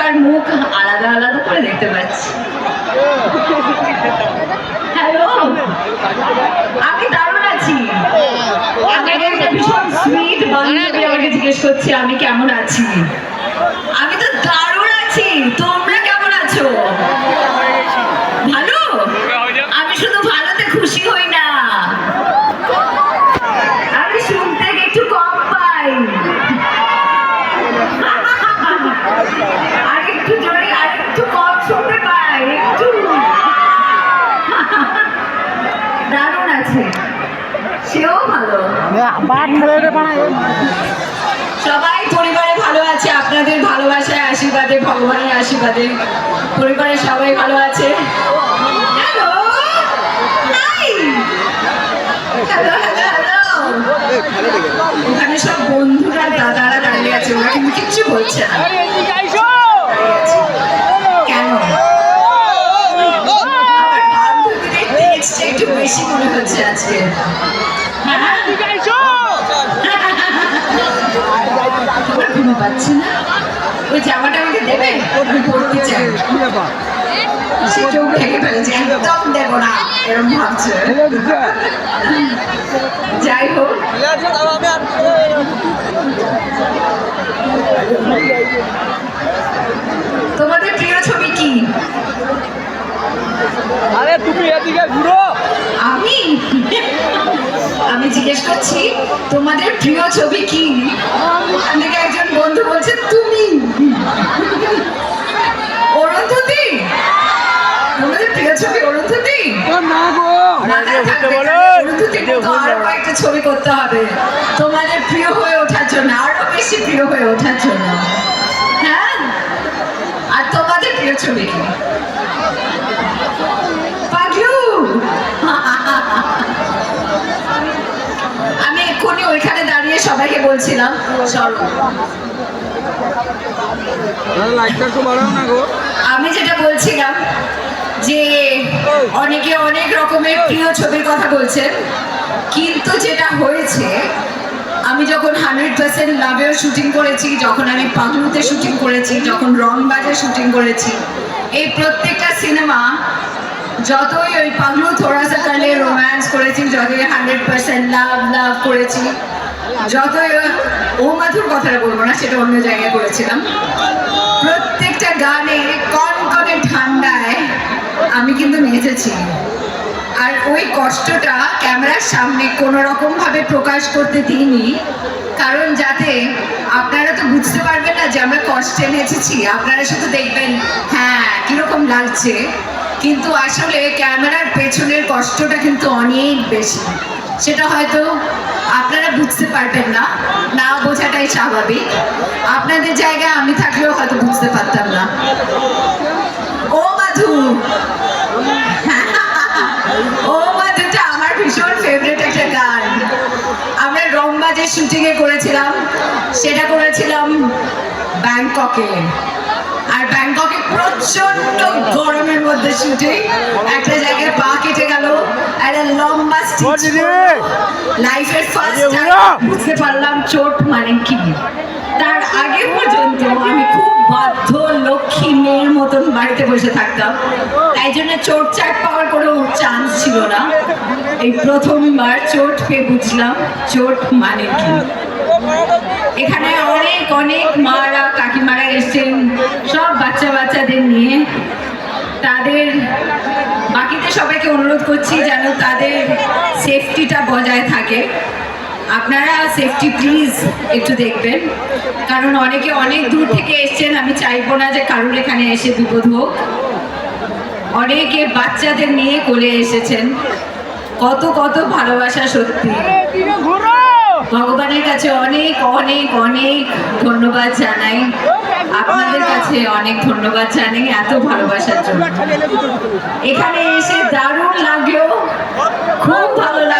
প্রত্যেকটার মুখ আলাদা আলাদা করে দেখতে পাচ্ছি। হ্যালো, আমি দারুণ আছি। আমাকে একটা ভীষণ সুইট বান্ধবী আমাকে জিজ্ঞেস করছে আমি কেমন আছি। আমি তো দারুণ আছি, তোমরা কেমন আছো? ভালো? আমি শুধু ভালোতে খুশি হই না, আমি শুনতে একটু কম পাই। আর একটু জোরে, আর একটু কম শুনতে পাই, একটু। দারুণ আছে, সেও ভালো। সবাই পরিবারে ভালো আছে, আপনাদের ভালোবাসায় আশীর্বাদে, ভগবানের আশীর্বাদে পরিবারে সবাই ভালো আছে। Hello, hi, hello hello hello. ওখানে সব বন্ধুরা দাদারা দাঁড়িয়ে আছে, ওরা কিন্তু কিচ্ছু বলছে না। কেন? আমার বান্ধবীদের টেক্সটটা একটু বেশি মনে হচ্ছে আজকে। তোমরা ঘুমো পাচ্ছি না? ওই জামাটা আমাকে দেবে, আমি পড়তে চাই। সে চোখ ঢেকে ফেলেছে, একদম দেবো না এরকম ভাবছে। যাই হোক, তোমাদের প্রিয় ছবি কি? আরে তুমি এদিকে ঘুরো। আমি জিজ্ঞেস করছি তোমাদের প্রিয় ছবি কি? ওখান থেকে একজন বন্ধু বলছে তুমি। অরুন্ধতী, তোমাদের প্রিয় ছবি অরুন্ধতী? না গো, অরুন্ধতী তো আরো কয়েকটা ছবি করতে হবে তোমাদের প্রিয় হয়ে ওঠার জন্য, আরো বেশি প্রিয় হয়ে ওঠার জন্য। হ্যাঁ, আর তোমাদের প্রিয় ছবি কি? পাগলু। আমি এক্ষুনি ওইখানে দাঁড়িয়ে সবাইকে বলছিলাম আমি যেটা বলছিলাম যে অনেকে অনেক রকমের প্রিয় ছবির কথা বলছেন, কিন্তু যেটা হয়েছে আমি যখন 100% লাভেও শুটিং করেছি, যখন আমি পাগলুতে শুটিং করেছি, যখন রংবাজে শুটিং করেছি, এই প্রত্যেকটা সিনেমা যতই ওই পাগলু থোড়া সা কালে রোম্যান্স করেছি, যতই 100% লাভ করেছি, যতই ও মাথুর কথাটা বলবো না, সেটা অন্য জায়গায় করেছিলাম, প্রত্যেকটা গানে কনকনে ঠান্ডায় আমি কিন্তু নেচেছি। আর ওই কষ্টটা ক্যামেরার সামনে কোনো রকম ভাবে প্রকাশ করতে দিইনি, কারণ যাতে আপনারা তো বুঝতে পারবেন না যে আমরা কষ্টে নেচেছি, আপনারা শুধু দেখবেন হ্যাঁ কিরকম লাগছে, কিন্তু আসলে ক্যামেরার পেছনের কষ্টটা কিন্তু অনেক বেশি। সেটা হয়তো আপনারা বুঝতে পারবেন না, না বোঝাটাই স্বাভাবিক। আপনাদের জায়গায় আমি থাকলেও হয়তো বুঝতে পারতাম না। ও মাধু, ও মাধুটা আমার ভীষণ ফেভারিট একটা গান। আমরা রংবাজের শুটিংয়ে করেছিলাম, সেটা করেছিলাম ব্যাংককে। আর ব্যাংককে প্রচন্ড গরমের মধ্যে শুটিং, একটা জায়গায় পা কেটে গেল, একটা লম্বা লাইফের ফার্স্ট টাইম বুঝতে পারলাম চোট মানে কি। তার আগে পর্যন্ত আমি খুব বাধ্য লক্ষ্মী মেয়ের মতন বাড়িতে বসে থাকতাম, তাই জন্য চোট চাট পাওয়ার কোনো চান্স ছিল না। এই প্রথমবার চোট পেয়ে বুঝলাম চোট মানে কি। এখানে অনেক অনেক মারা কাকিমারা এসছেন সব বাচ্চাদের নিয়ে। তাদের বাকিতে সবাইকে অনুরোধ করছি যেন তাদের সেফটিটা বজায় থাকে। আপনারা সেফটি প্লিজ একটু দেখবেন, কারণ অনেকে অনেক দূর থেকে এসছেন, আমি চাইবো না যে কারোর এখানে এসে বিপদ হোক। অনেকে বাচ্চাদের নিয়ে কোলে এসেছেন, কত কত ভালোবাসা। সত্যি ভগবানের কাছে অনেক অনেক অনেক ধন্যবাদ জানাই, আপনাদের কাছে অনেক ধন্যবাদ জানাই এত ভালোবাসার জন্য। এখানে এসে দারুণ লাগলো, খুব ভালো লাগলো।